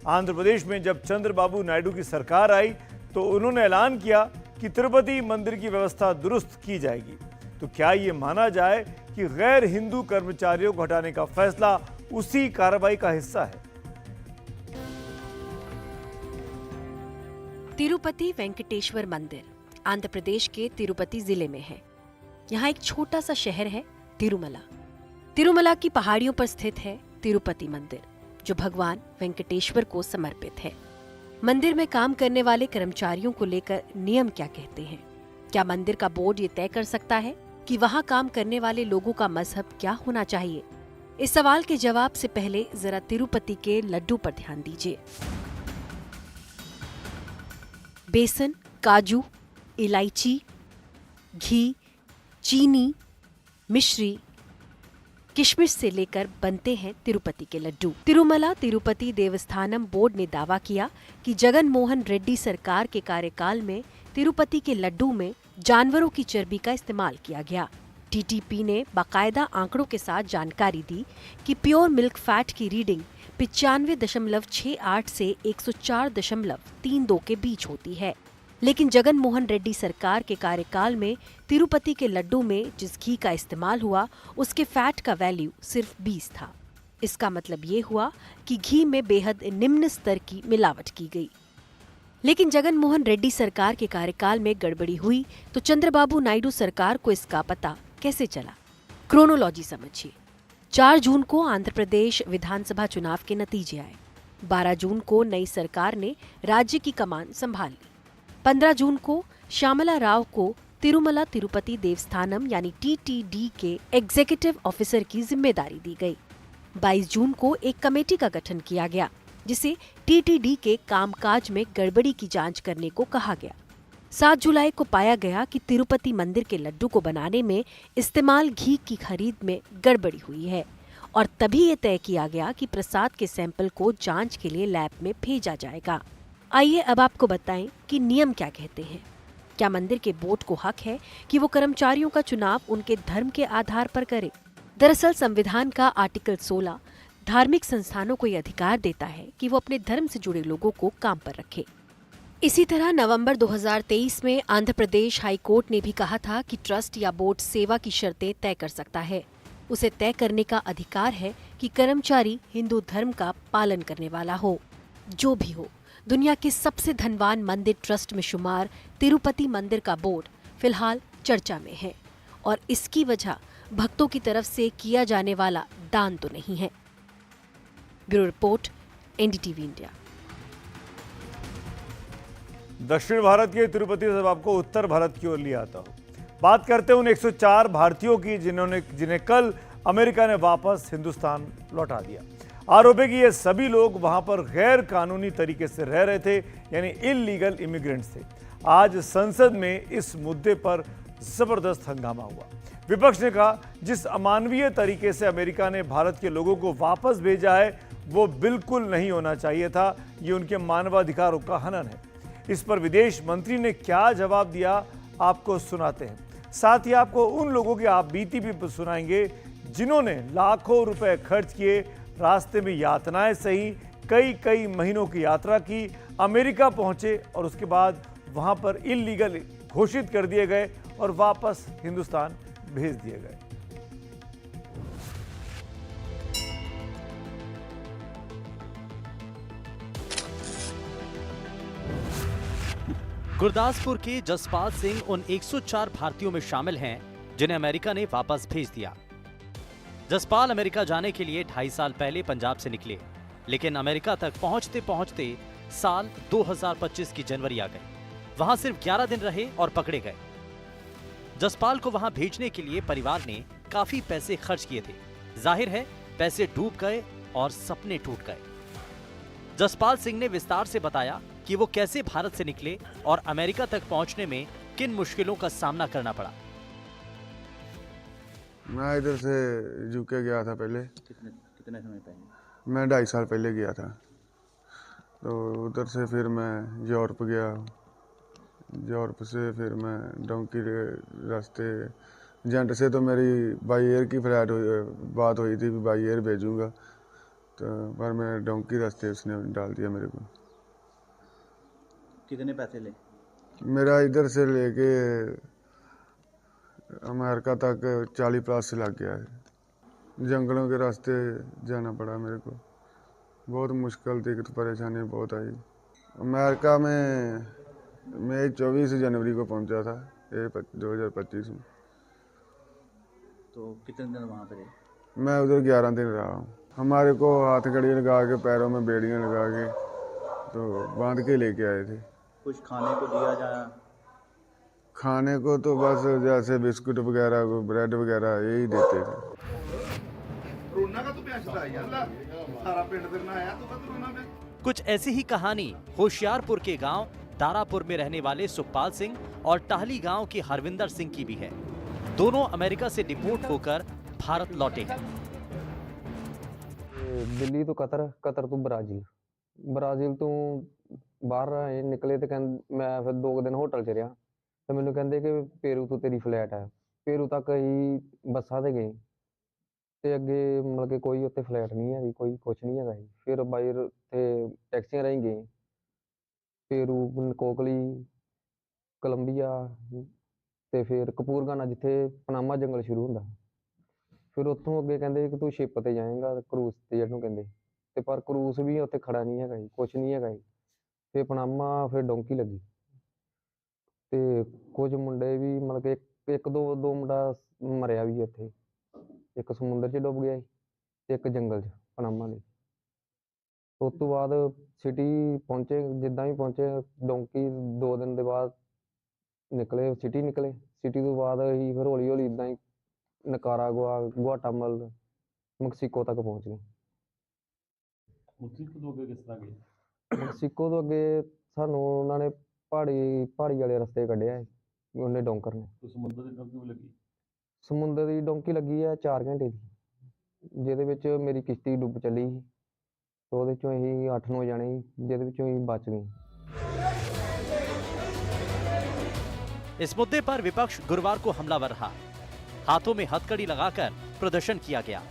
आंध्र प्रदेश में जब चंद्रबाबू नायडू की सरकार आई तो उन्होंने ऐलान किया कि तिरुपति मंदिर की व्यवस्था दुरुस्त की जाएगी। तो क्या ये माना जाए कि गैर हिंदू कर्मचारियों को हटाने का फैसला उसी कार्रवाई का हिस्सा है? तिरुपति वेंकटेश्वर मंदिर आंध्र प्रदेश के तिरुपति जिले में है। यहाँ एक छोटा सा शहर है तिरुमला। तिरुमला की पहाड़ियों पर स्थित है तिरुपति मंदिर, जो भगवान वेंकटेश्वर को समर्पित है। मंदिर में काम करने वाले कर्मचारियों को लेकर नियम क्या कहते हैं? क्या मंदिर का बोर्ड ये तय कर सकता है कि वहाँ काम करने वाले लोगों का मजहब क्या होना चाहिए? इस सवाल के जवाब से पहले जरा तिरुपति के लड्डू पर ध्यान दीजिए। बेसन, काजू, इलायची, घी, चीनी, मिश्री, किशमिश से लेकर बनते हैं तिरुपति के लड्डू। तिरुमला तिरुपति देवस्थानम बोर्ड ने दावा किया कि जगन मोहन रेड्डी सरकार के कार्यकाल में तिरुपति के लड्डू में जानवरों की चर्बी का इस्तेमाल किया गया। टीटीपी ने बाकायदा आंकड़ों के साथ जानकारी दी कि प्योर मिल्क फैट की रीडिंग 95.68 से 104.32 के बीच होती है। लेकिन जगन मोहन रेड्डी सरकार के कार्यकाल में तिरुपति के लड्डू में जिस घी का इस्तेमाल हुआ उसके फैट का वैल्यू सिर्फ 20 था। इसका मतलब ये हुआ कि घी में बेहद निम्न स्तर की मिलावट की गई। लेकिन जगन मोहन रेड्डी सरकार के कार्यकाल में गड़बड़ी हुई तो चंद्रबाबू नायडू सरकार को इसका पता कैसे चला? क्रोनोलॉजी समझिए। 4 जून को आंध्र प्रदेश विधानसभा चुनाव के नतीजे आए। 12 जून को नई सरकार ने राज्य की कमान संभाल ली। 15 जून को श्यामला राव को तिरुमला तिरुपति देवस्थानम यानी टीटीडी के एग्जीक्यूटिव ऑफिसर की जिम्मेदारी दी गई। 22 जून को एक कमेटी का गठन किया गया जिसे टीटीडी के कामकाज में गड़बड़ी की जांच करने को कहा गया। 7 जुलाई को पाया गया कि तिरुपति मंदिर के लड्डू को बनाने में इस्तेमाल घी की खरीद में गड़बड़ी हुई है और तभी ये तय किया गया कि प्रसाद के सैंपल को जांच के लिए लैब में भेजा जाएगा। आइए अब आपको बताएं कि नियम क्या कहते हैं। क्या मंदिर के बोर्ड को हक है कि वो कर्मचारियों का चुनाव उनके धर्म के आधार पर करे? दरअसल संविधान का आर्टिकल 16 धार्मिक संस्थानों को ये अधिकार देता है कि वो अपने धर्म से जुड़े लोगों को काम पर रखे। इसी तरह नवंबर 2023 में आंध्र प्रदेश हाई कोर्ट ने भी कहा था कि ट्रस्ट या बोर्ड सेवा की शर्तें तय कर सकता है। उसे तय करने का अधिकार है कि कर्मचारी हिंदू धर्म का पालन करने वाला हो। जो भी हो, दुनिया के सबसे धनवान मंदिर ट्रस्ट में शुमार तिरुपति मंदिर का बोर्ड फिलहाल चर्चा में है और इसकी वजह भक्तों की तरफ से किया जाने वाला दान तो नहीं है। Bureau report, NDTV India. दक्षिण भारत के तिरुपति से आपको उत्तर भारत की ओर ले आता हूं। बात करते हैं उन 104 भारतीयों की जिन्हें कल अमेरिका ने वापस हिंदुस्तान लौटा दिया। आरोप है कि ये सभी लोग वहां पर गैर कानूनी तरीके से रह रहे थे, यानी इलीगल इमिग्रेंट्स थे। आज संसद में इस मुद्दे पर जबरदस्त हंगामा हुआ। विपक्ष ने कहा, जिस अमानवीय तरीके से अमेरिका ने भारत के लोगों को वापस भेजा है वो बिल्कुल नहीं होना चाहिए था। ये उनके मानवाधिकारों का हनन है। इस पर विदेश मंत्री ने क्या जवाब दिया, आपको सुनाते हैं। साथ ही आपको उन लोगों की आप बीती भी सुनाएंगे जिन्होंने लाखों रुपए खर्च किए, रास्ते में यातनाएं सही, कई महीनों की यात्रा की, अमेरिका पहुंचे और उसके बाद वहां पर इलीगल घोषित कर दिए गए और वापस हिंदुस्तान भेज दिए गए। गुरदासपुर के जसपाल सिंह उन 104 भारतीयों में शामिल हैं जिन्हें अमेरिका ने वापस भेज दिया। जसपाल अमेरिका जाने के लिए 2.5 साल पहले पंजाब से निकले, लेकिन अमेरिका तक पहुंचते पहुंचते साल 2025 की जनवरी आ गई। वहां सिर्फ 11 दिन रहे और पकड़े गए। जसपाल को वहां भेजने के लिए परिवार ने काफी पैसे खर्च किए थे। जाहिर है पैसे डूब गए और सपने टूट गए। जसपाल सिंह ने विस्तार से बताया कि वो कैसे भारत से निकले और अमेरिका तक पहुंचने में किन मुश्किलों का सामना करना पड़ा। मैं इधर से यूके गया था पहले। कितने समय पहले? मैं 2.5 साल पहले गया था। तो उधर से फिर मैं यूरोप गया। यूरोप से फिर मैं डोंकी रास्ते एजेंट से तो मेरी बाई एयर की फ्लाइट बात हुई थी, बाई एयर भेजूंगा, तो पर मैं डोंकी रास्ते उसने डाल दिया मेरे को। कितने पैसे ले? मेरा इधर से लेके अमेरिका तक 40+ से लग गया है। जंगलों के रास्ते जाना पड़ा मेरे को। बहुत मुश्किल, दिक्कत परेशानी बहुत आई। अमेरिका में मैं 24 जनवरी को पहुंचा था 2025 में। तो कितने दिन वहाँ पे रहे? मैं उधर 11 दिन रहा हूँ। हमारे को हाथ घड़ी लगा के, पैरों में बेड़ियाँ लगा के तो बांध के लेके आए थे। कुछ खाने को दिया जाए? खाने को तो बस जैसे बिस्कुट वगैरह, ब्रेड वगैरह यही देते थे। कुछ ऐसी ही कहानी होशियारपुर के गांव दारापुर में रहने वाले सुखपाल सिंह और टाहली गांव के हरविंदर सिंह की भी है। दोनों अमेरिका से डिपोर्ट होकर भारत लौटे हैं। दिल्ली तो कतर, कतर तो ब्राजील तो बाहर निकले तो मैं फिर 2 दिन होटल च रहा। तो मैनू कहते कि पेरू तो तेरी फ्लैट है। पेरू तक ही बसा ते गए ते अगे मतलब कि कोई उत्ते फ्लैट नहीं है, कोई कुछ नहीं है। फिर बाहर ते टैक्सियां राही गए पेरू, कोकली, कोलंबिया ते फिर कपूरगाना जिथे पनामा जंगल शुरू होंदा। फिर उत्थों अगे कहते कि तू शिप ते जाएगा, क्रूज ते जिहनूं कहंदे, ते पर क्रूज भी उत्थे खड़ा नहीं है, कुछ नहीं है। फिर पनामा फिर डोंकी लगी ते कुछ मुंडे भी मतलब कि एक दो मुंडा मरिया भी उत्थे। एक समुंदर च डुब गया, एक जंगल च पनामा दे। उस तो बाद सिटी पहुंचे, जिद्दां भी पहुंचे डोंकी 2 दिन के बाद निकले सिटी तो बाद ही फिर हौली हौली इदां ही निकारागुआ, गुआटामल, मैक्सीको तक पहुंच गए। मैक्सीको तो अगे सानू उन्होंने पहाड़ी वाले रस्ते कढ़िया उन्हें डोंकर ने। समुंदर की डोंकी लगी है 4 घंटे की, जिहदे विच मेरी किश्ती डुब चली सी। तो उहदे चों असीं 8-9 जने जिहदे विचों असीं बच गए। इस मुद्दे पर विपक्ष गुरुवार को हमलावर रहा। हाथों में हथकड़ी लगाकर प्रदर्शन किया गया।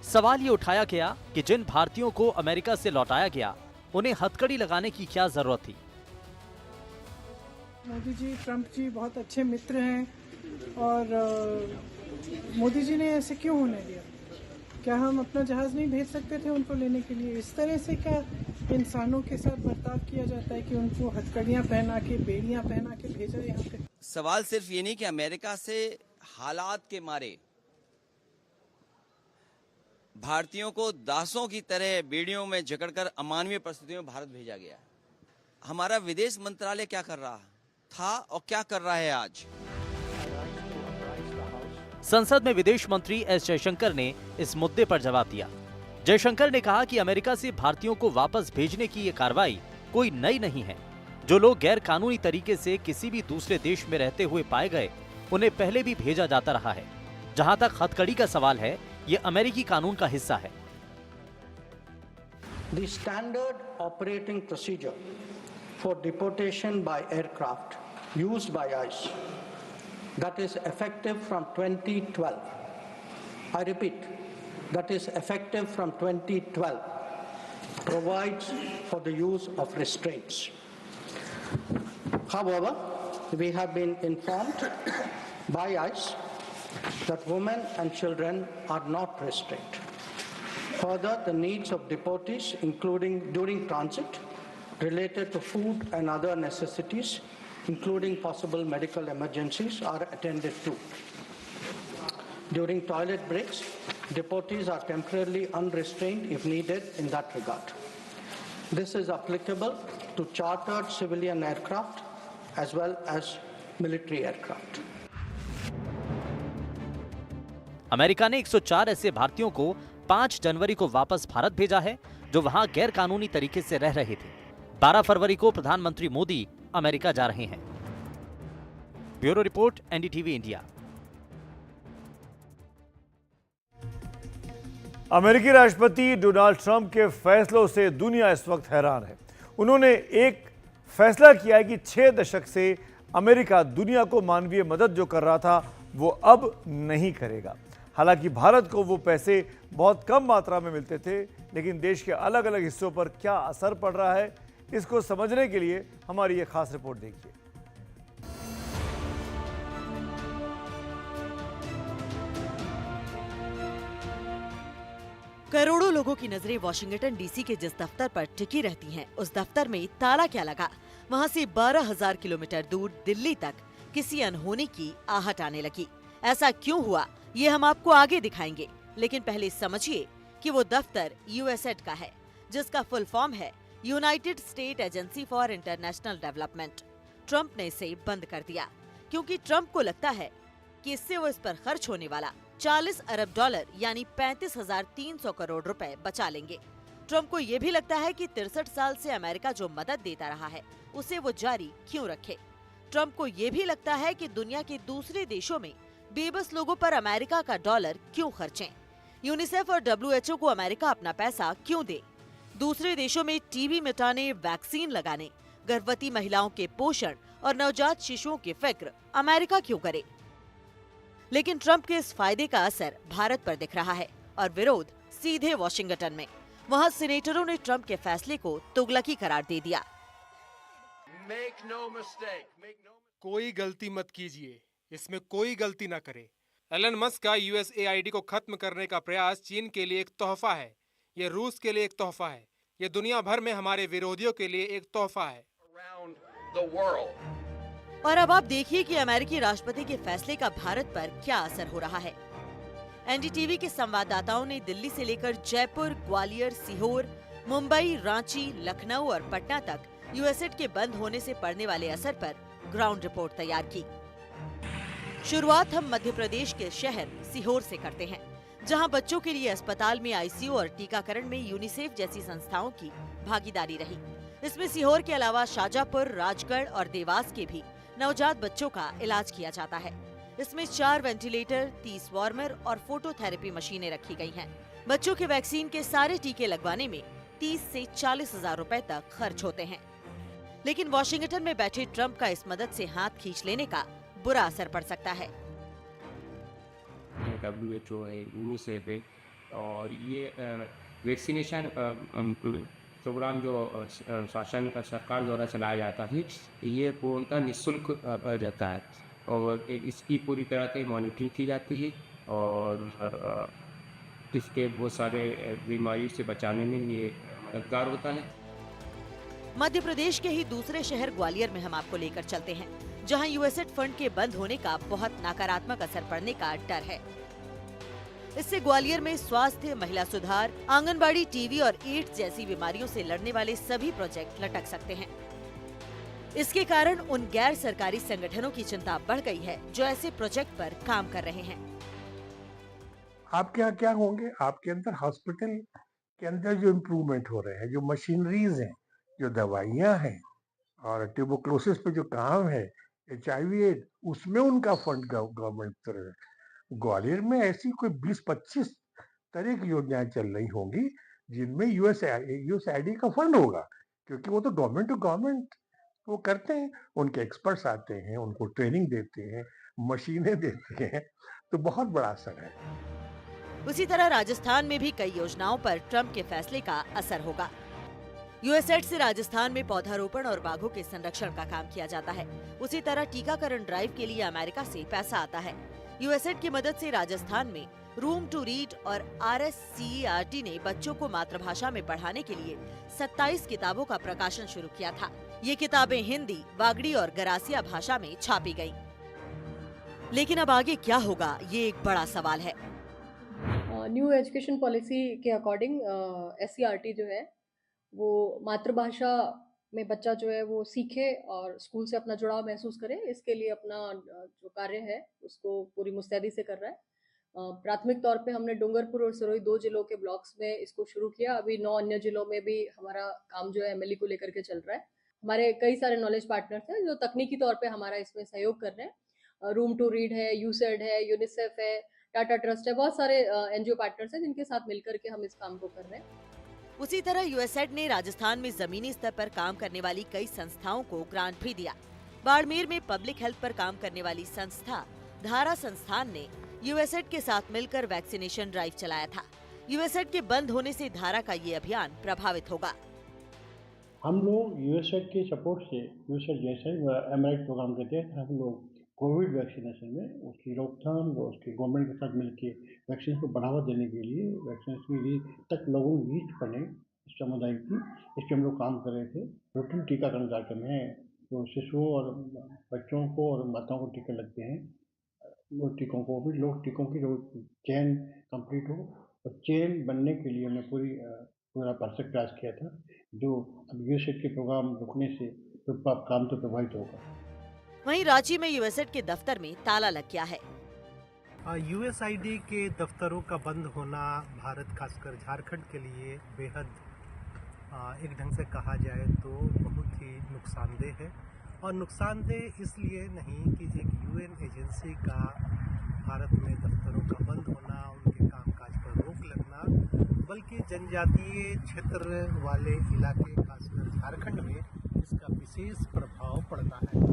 सवाल ये उठाया गया कि जिन भारतीयों को अमेरिका से लौटाया गया उन्हें हथकड़ी लगाने की क्या जरूरत थी। मोदी जी, ट्रंप जी बहुत अच्छे मित्र हैं और मोदी जी ने ऐसे क्यों होने दिया? क्या हम अपना जहाज नहीं भेज सकते थे उनको लेने के लिए? इस तरह से क्या इंसानों के साथ बर्ताव किया जाता है कि उनको हथकड़ियाँ पहना के, बेड़ियाँ पहना के भेजा यहाँ पे? सवाल सिर्फ ये नहीं कि अमेरिका से हालात के मारे भारतीयों को दासों की तरह बेड़ियों में जकड़कर अमानवीय परिस्थितियों में भारत भेजा गया। हमारा विदेश मंत्रालय क्या कर रहा था और क्या कर रहा है आज? संसद में विदेश मंत्री एस जयशंकर ने इस मुद्दे पर जवाब दिया। जयशंकर ने कहा कि अमेरिका से भारतीयों को वापस भेजने की ये कार्रवाई कोई नई नहीं है। जो लोग गैर कानूनी तरीके से किसी भी दूसरे देश में रहते हुए पाए गए उन्हें पहले भी भेजा जाता रहा है। जहां तक हथकड़ी का सवाल है, ये अमेरिकी कानून का हिस्सा है। The standard operating procedure for deportation by aircraft used by ICE that is effective from 2012. I repeat, that is effective from 2012, provides for the use of restraints. However, we have been informed by ICE that women and children are not restrained. Further, the needs of deportees, including during transit, related to food and other necessities, including possible medical emergencies, are attended to. During toilet breaks, deportees are temporarily unrestrained if needed in that regard. This is applicable to chartered civilian aircraft as well as military aircraft. America ने 104 ऐसे भारतीयों को 5 जनवरी को वापस भारत भेजा है जो वहां गैर कानूनी तरीके से रह रहे थे। 12 फरवरी को प्रधानमंत्री मोदी अमेरिका जा रहे हैं। Bureau report, NDTV India. अमेरिकी राष्ट्रपति डोनाल्ड ट्रंप के फैसलों से दुनिया इस वक्त हैरान है। उन्होंने एक फैसला किया है कि 6 दशक से अमेरिका दुनिया को मानवीय मदद जो कर रहा था वो अब नहीं करेगा। हालांकि भारत को वो पैसे बहुत कम मात्रा में मिलते थे, लेकिन देश के अलग अलग हिस्सों पर क्या असर पड़ रहा है, इसको समझने के लिए हमारी ये खास रिपोर्ट देखिए। करोड़ों लोगों की नजरें वॉशिंगटन डीसी के जिस दफ्तर पर टिकी रहती हैं, उस दफ्तर में ताला क्या लगा। वहां से 12,000 किलोमीटर दूर दिल्ली तक किसी अनहोनी की आहट आने लगी। ऐसा क्यों हुआ, ये हम आपको आगे दिखाएंगे, लेकिन पहले समझिए कि वो दफ्तर यूएसएड का है, जिसका फुल फॉर्म है United state agency for international development. Trump ने इसे बंद कर दिया क्योंकि ट्रंप को लगता है कि इससे वो इस पर खर्च होने वाला 40 अरब डॉलर यानी 35,300 करोड़ रुपए बचा लेंगे। ट्रंप को ये भी लगता है कि 63 साल से अमेरिका जो मदद देता रहा है उसे वो जारी क्यों रखे। ट्रंप को ये भी लगता है कि दुनिया के दूसरे देशों में बेबस लोगों पर अमेरिका का डॉलर क्यों खर्चें। यूनिसेफ और WHO को अमेरिका अपना पैसा क्यों दे। दूसरे देशों में टीबी मिटाने, वैक्सीन लगाने, गर्भवती महिलाओं के पोषण और नवजात शिशुओं की फिक्र अमेरिका क्यों करे। लेकिन ट्रंप के इस फायदे का असर भारत पर दिख रहा है और विरोध सीधे वॉशिंगटन में। वहां सीनेटरों ने ट्रंप के फैसले को तुगलकी करार दे दिया। कोई गलती मत कीजिए, इसमें कोई गलती ना करे। एलन मस्क का USAID को खत्म करने का प्रयास चीन के लिए एक तोहफा है, ये रूस के लिए एक तोहफा है, ये दुनिया भर में हमारे विरोधियों के लिए एक तोहफा है। और अब आप देखिए कि अमेरिकी राष्ट्रपति के फैसले का भारत पर क्या असर हो रहा है। एनडीटीवी के संवाददाताओं ने दिल्ली से लेकर जयपुर, ग्वालियर, सीहोर, मुंबई, रांची, लखनऊ और पटना तक यूएसएड के बंद होने से पड़ने वाले असर पर ग्राउंड रिपोर्ट तैयार की। शुरुआत हम मध्य प्रदेश के शहर सीहोर से करते हैं, जहां बच्चों के लिए अस्पताल में आईसीयू और टीकाकरण में यूनिसेफ जैसी संस्थाओं की भागीदारी रही। इसमें सीहोर के अलावा शाजापुर, राजगढ़ और देवास के भी नवजात बच्चों का इलाज किया जाता है। इसमें 4 वेंटिलेटर, 30 वार्मर और फोटोथेरेपी मशीनें रखी गई हैं। बच्चों के वैक्सीन के सारे टीके लगवाने में 30 से 40 हजार रुपए तक खर्च होते हैं। लेकिन वॉशिंगटन में बैठे ट्रंप का इस मदद से हाथ खींच लेने का बुरा असर पड़ सकता है। हैं, WHO है, यूनिसेफ है, और ये वैक्सीनेशन प्रोग्राम जो शासन का सरकार द्वारा चलाया जाता है, ये पूर्णतः निःशुल्क रहता है और इसकी पूरी तरह से मॉनिटरिंग की जाती है और इसके बहुत सारे बीमारी से बचाने में ये मददगार होता है। मध्य प्रदेश के ही दूसरे शहर ग्वालियर में हम आपको लेकर चलते हैं, जहां यूएसएड फंड के बंद होने का बहुत नकारात्मक असर पड़ने का डर है। इससे ग्वालियर में स्वास्थ्य, महिला सुधार, आंगनबाड़ी, टीबी और एड्स जैसी बीमारियों से लड़ने वाले सभी प्रोजेक्ट लटक सकते हैं। इसके कारण उन गैर सरकारी संगठनों की चिंता बढ़ गई है जो ऐसे प्रोजेक्ट पर काम कर रहे हैं। आपके यहाँ क्या होंगे? आपके अंदर हॉस्पिटल के अंदर जो इम्प्रूवमेंट हो रहे हैं, जो मशीनरीज हैं, जो दवाइयाँ हैं और ट्यूबरक्लोसिस पे जो काम है, HIV एड, उसमें उनका फंड गवर्नमेंट तरफ है। ग्वालियर में ऐसी कोई 20-25 तरह की योजनाएं चल रही होंगी जिनमें USAID का फंड होगा, क्योंकि वो तो गवर्नमेंट टू गवर्नमेंट वो करते हैं। उनके एक्सपर्ट्स आते हैं, उनको ट्रेनिंग देते हैं, मशीनें देते हैं, तो बहुत बड़ा असर है। उसी तरह राजस्थान में भी कई योजनाओं पर ट्रंप के फैसले का असर होगा। यूएसएड से राजस्थान में पौधारोपण और बाघों के संरक्षण का काम किया जाता है। उसी तरह टीकाकरण ड्राइव के लिए अमेरिका से पैसा आता है। यूएसएड की मदद से राजस्थान में रूम टू रीड और RSCERT ने बच्चों को मातृभाषा में पढ़ाने के लिए 27 किताबों का प्रकाशन शुरू किया था। ये किताबें हिंदी, बागड़ी और गरासिया भाषा में छापी गयी। लेकिन अब आगे क्या होगा, ये एक बड़ा सवाल है। न्यू एजुकेशन पॉलिसी के अकॉर्डिंग SCERT जो है वो मातृभाषा में बच्चा जो है वो सीखे और स्कूल से अपना जुड़ाव महसूस करे, इसके लिए अपना जो कार्य है उसको पूरी मुस्तैदी से कर रहा है। प्राथमिक तौर पे हमने डूंगरपुर और सिरोही 2 जिलों के ब्लॉक्स में इसको शुरू किया। अभी 9 अन्य जिलों में भी हमारा काम जो है MLE को लेकर के चल रहा है। हमारे कई सारे नॉलेज पार्टनर्स हैं जो तकनीकी तौर पे हमारा इसमें सहयोग कर रहे हैं। रूम टू रीड है, यूसेड है, यूनिसेफ है, टाटा ट्रस्ट है, बहुत सारे NGO पार्टनर्स हैं जिनके साथ मिलकर के हम इस काम को कर रहे हैं। उसी तरह यूएसएड ने राजस्थान में जमीनी स्तर पर काम करने वाली कई संस्थाओं को ग्रांट भी दिया। बाड़मेर में पब्लिक हेल्थ पर काम करने वाली संस्था धारा संस्थान ने यूएसएड के साथ मिलकर वैक्सीनेशन ड्राइव चलाया था। यूएसएड के बंद होने से धारा का ये अभियान प्रभावित होगा। हम लोग यूएसएड के सपोर्ट से, यूएसएड जैसे एमराइट प्रोग्राम के तहत हम लोग कोविड वैक्सीनेशन में उसकी रोकथाम और उसके गवर्नमेंट के साथ मिलकर वैक्सीन को बढ़ावा देने के लिए वैक्सीनेशन तक लोगों को रीच बने इस समुदाय की, इस पर हम लोग काम कर रहे थे। रूटीन टीकाकरण कार्यक्रम है जो शिशुओं और बच्चों को और माताओं को टीके लगते हैं। वो टीकों को भी लोग टीकों की जो चेन कंप्लीट हो और चेन बनने के लिए हमने पूरा परफेक्ट प्रयास किया था, जो अब यूएसएड के प्रोग्राम रुकने से तो काम तो प्रभावित होगा। वहीं रांची में यूएसएड के दफ्तर में ताला लग गया है। USAID के दफ्तरों का बंद होना भारत, खासकर झारखंड के लिए बेहद एक ढंग से कहा जाए तो बहुत ही नुकसानदेह है। और नुकसानदेह इसलिए नहीं कि एक UN एजेंसी का भारत में दफ्तरों का बंद होना, उनके कामकाज पर रोक लगना, बल्कि जनजातीय क्षेत्र वाले इलाके खासकर झारखंड में इसका विशेष प्रभाव पड़ता है।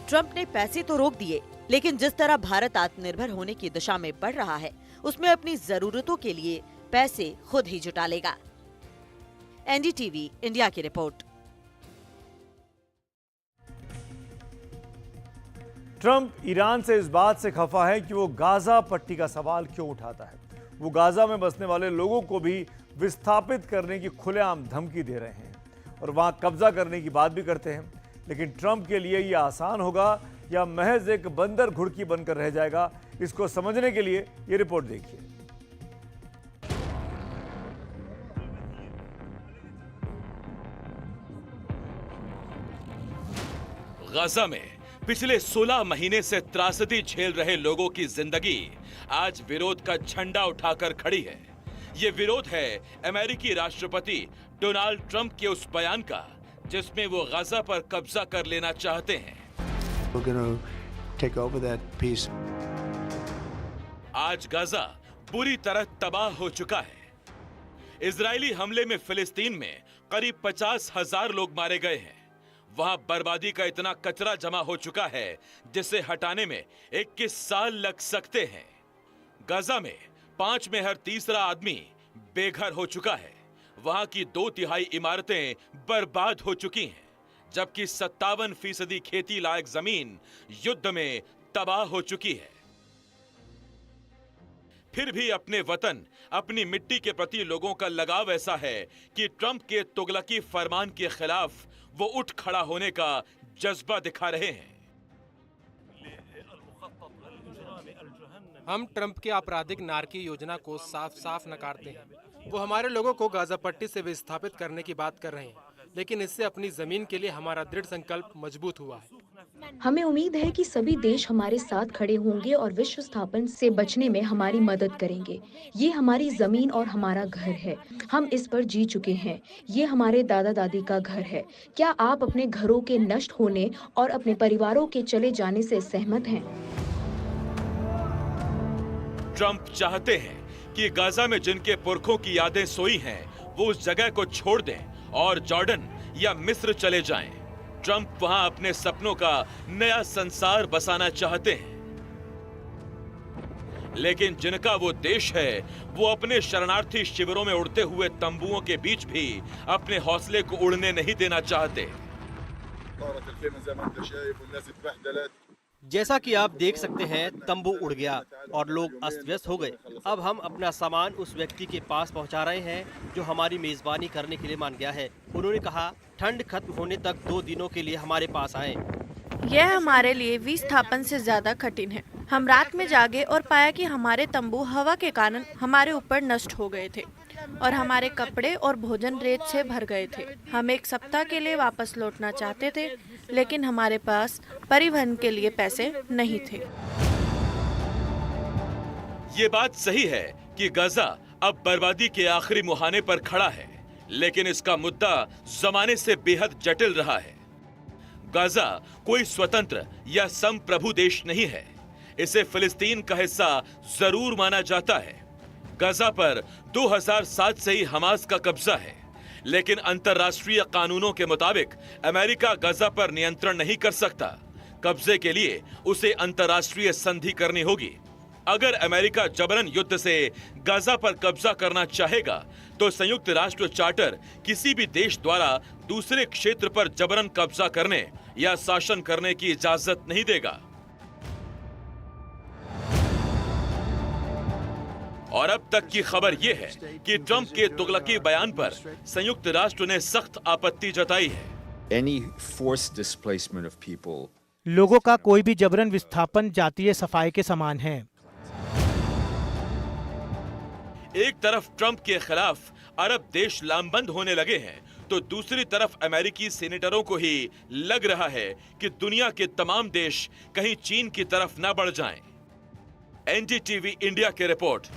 ट्रंप ने पैसे तो रोक दिए, लेकिन जिस तरह भारत आत्मनिर्भर होने की दिशा में बढ़ रहा है उसमें अपनी जरूरतों के लिए पैसे खुद ही जुटा लेगा। NDTV इंडिया की रिपोर्ट। ट्रंप ईरान से इस बात से खफा है कि वो गाजा पट्टी का सवाल क्यों उठाता है। वो गाजा में बसने वाले लोगों को भी विस्थापित करने की खुलेआम धमकी दे रहे हैं और वहां कब्जा करने की बात भी करते हैं। लेकिन ट्रंप के लिए यह आसान होगा या महज एक बंदर घुड़की बनकर रह जाएगा, इसको समझने के लिए ये रिपोर्ट देखिए। गाजा में पिछले 16 महीने से त्रासदी झेल रहे लोगों की जिंदगी आज विरोध का झंडा उठाकर खड़ी है। ये विरोध है अमेरिकी राष्ट्रपति डोनाल्ड ट्रंप के उस बयान का जिसमें वो गाजा पर कब्जा कर लेना चाहते हैं। We're going to take over that piece. आज गाजा बुरी तरह तबाह हो चुका है। इजरायली हमले में फिलिस्तीन में करीब 50,000 लोग मारे गए हैं। वहां बर्बादी का इतना कचरा जमा हो चुका है जिसे हटाने में 21 साल लग सकते हैं। गाजा में 5 में हर तीसरा आदमी बेघर हो चुका है। वहां की 2/3 इमारतें बर्बाद हो चुकी हैं, जबकि 57% खेती लायक जमीन युद्ध में तबाह हो चुकी है। फिर भी अपने वतन, अपनी मिट्टी के प्रति लोगों का लगाव ऐसा है कि ट्रंप के तुगलकी फरमान के खिलाफ वो उठ खड़ा होने का जज्बा दिखा रहे हैं। हम ट्रंप के आपराधिक नारकी योजना को साफ साफ नकारते हैं। वो हमारे लोगों को गाजा पट्टी से विस्थापित करने की बात कर रहे हैं, लेकिन इससे अपनी जमीन के लिए हमारा दृढ़ संकल्प मजबूत हुआ है। हमें उम्मीद है कि सभी देश हमारे साथ खड़े होंगे और विश्व स्थापन से बचने में हमारी मदद करेंगे। ये हमारी जमीन और हमारा घर है। हम इस पर जी चुके हैं। ये हमारे दादा दादी का घर है। क्या आप अपने घरों के नष्ट होने और अपने परिवारों के चले जाने से सहमत हैं? ट्रंप चाहते हैं कि गाजा में जिनके पुरखों की यादें सोई हैं, वो उस जगह को छोड़ दें और जॉर्डन या मिस्र चले जाएं। ट्रंप वहां अपने सपनों का नया संसार बसाना चाहते हैं, लेकिन जिनका वो देश है, वो अपने शरणार्थी शिविरों में उड़ते हुए तंबुओं के बीच भी अपने हौसले को उड़ने नहीं देना चाहते। जैसा कि आप देख सकते हैं, तंबू उड़ गया और लोग अस्त व्यस्त हो गए। अब हम अपना सामान उस व्यक्ति के पास पहुंचा रहे हैं जो हमारी मेजबानी करने के लिए मान गया है। उन्होंने कहा ठंड खत्म होने तक 2 दिनों के लिए हमारे पास आएं। यह हमारे लिए विस्थापन से ज्यादा कठिन है। हम रात में जागे और पाया कि हमारे तंबू हवा के कारण हमारे ऊपर नष्ट हो गए थे और हमारे कपड़े और भोजन रेत से भर गए थे। हम 1 सप्ताह के लिए वापस लौटना चाहते थे, लेकिन हमारे पास परिवहन के लिए पैसे नहीं थे। ये बात सही है कि गाजा अब बर्बादी के आखिरी मुहाने पर खड़ा है, लेकिन इसका मुद्दा जमाने से बेहद जटिल रहा है। गाजा कोई स्वतंत्र या संप्रभु देश नहीं है। इसे फिलिस्तीन का हिस्सा जरूर माना जाता है। गाजा पर 2007 से ही हमास का कब्जा है, लेकिन अंतर्राष्ट्रीय कानूनों के मुताबिक अमेरिका गाजा पर नियंत्रण नहीं कर सकता। कब्जे के लिए उसे अंतर्राष्ट्रीय संधि करनी होगी। अगर अमेरिका जबरन युद्ध से गाजा पर कब्जा करना चाहेगा, तो संयुक्त राष्ट्र चार्टर किसी भी देश द्वारा दूसरे क्षेत्र पर जबरन कब्जा करने या शासन करने की इजाजत नहीं देगा। और अब तक की खबर यह है कि ट्रंप के तुगलकी बयान पर संयुक्त राष्ट्र ने सख्त आपत्ति जताई है। Any forced displacement of people. लोगों का कोई भी जबरन विस्थापन जातीय सफाई के समान है। एक तरफ ट्रंप के खिलाफ अरब देश लामबंद होने लगे हैं, तो दूसरी तरफ अमेरिकी सेनेटरों को ही लग रहा है कि दुनिया के तमाम देश कहीं चीन की तरफ न बढ़ जाएं। एनडीटीवी इंडिया की रिपोर्ट।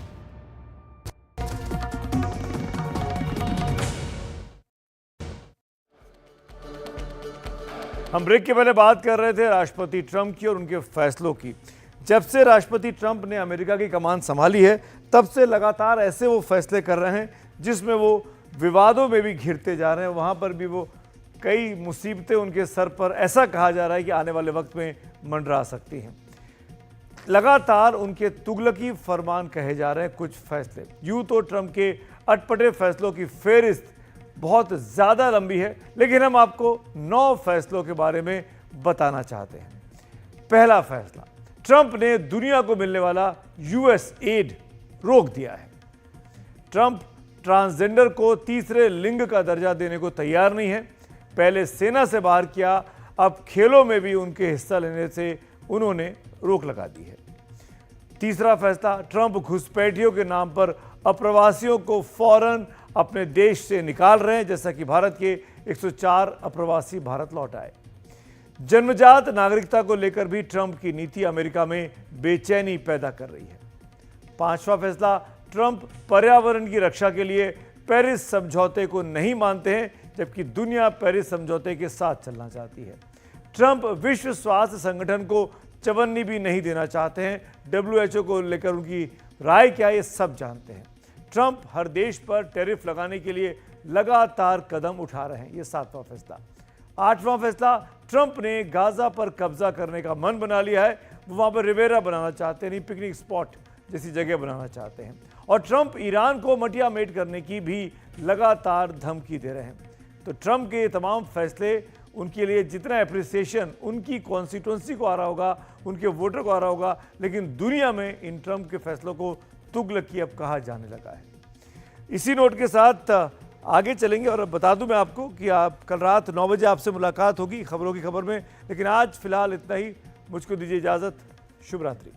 हम ब्रेक के पहले बात कर रहे थे राष्ट्रपति ट्रंप की और उनके फैसलों की। जब से राष्ट्रपति ट्रंप ने अमेरिका की कमान संभाली है, तब से लगातार ऐसे वो फैसले कर रहे हैं जिसमें वो विवादों में भी घिरते जा रहे हैं। वहाँ पर भी वो कई मुसीबतें उनके सर पर, ऐसा कहा जा रहा है कि आने वाले वक्त में मंडरा सकती हैं। लगातार उनके तुगलकी फरमान कहे जा रहे हैं कुछ फैसले। यूं तो ट्रंप के अटपटे फैसलों की फेहरिस्त बहुत ज़्यादा लंबी है, लेकिन हम आपको 9 फैसलों के बारे में बताना चाहते हैं। पहला फैसला, ट्रंप ने दुनिया को मिलने वाला यूएस एड रोक दिया है। ट्रंप ट्रांसजेंडर को तीसरे लिंग का दर्जा देने को तैयार नहीं है। पहले सेना से बाहर किया, अब खेलों में भी उनके हिस्सा लेने से उन्होंने रोक लगा दी है। तीसरा फैसला, ट्रंप घुसपैठियों के नाम पर अप्रवासियों को फौरन अपने देश से निकाल रहे हैं, जैसा कि भारत के 104 अप्रवासी भारत लौट आए। जन्मजात नागरिकता को लेकर भी ट्रंप की नीति अमेरिका में बेचैनी पैदा कर रही है। पांचवा फैसला, ट्रंप पर्यावरण की रक्षा के लिए पेरिस समझौते को नहीं मानते हैं, जबकि दुनिया पेरिस समझौते के साथ चलना चाहती है। ट्रंप विश्व स्वास्थ्य संगठन को चवन्नी भी नहीं देना चाहते हैं। WHO को लेकर उनकी राय क्या है, ये सब जानते हैं। ट्रंप हर देश पर टैरिफ लगाने के लिए लगातार कदम उठा रहे हैं। ये 7वां फैसला। 8वां फैसला, ट्रंप ने गाजा पर कब्जा करने का मन बना लिया है। वो वहां पर रिवेरा बनाना चाहते हैं, नहीं पिकनिक स्पॉट जैसी जगह बनाना चाहते हैं। और ट्रंप ईरान को मटिया मेट करने की भी लगातार धमकी दे रहे हैं। तो ट्रंप के ये तमाम फैसले, उनके लिए जितना एप्रिसिएशन उनकी कॉन्स्टिट्यूंसी को आ रहा होगा, उनके वोटर को आ रहा होगा, लेकिन दुनिया में इन ट्रंप के फैसलों को तुगलकी अब कहा जाने लगा है। इसी नोट के साथ आगे चलेंगे और बता दूं मैं आपको कि आप कल रात 9 बजे आपसे मुलाकात होगी खबरों की खबर में, लेकिन आज फिलहाल इतना ही। मुझको दीजिए इजाज़त। शुभ रात्रि।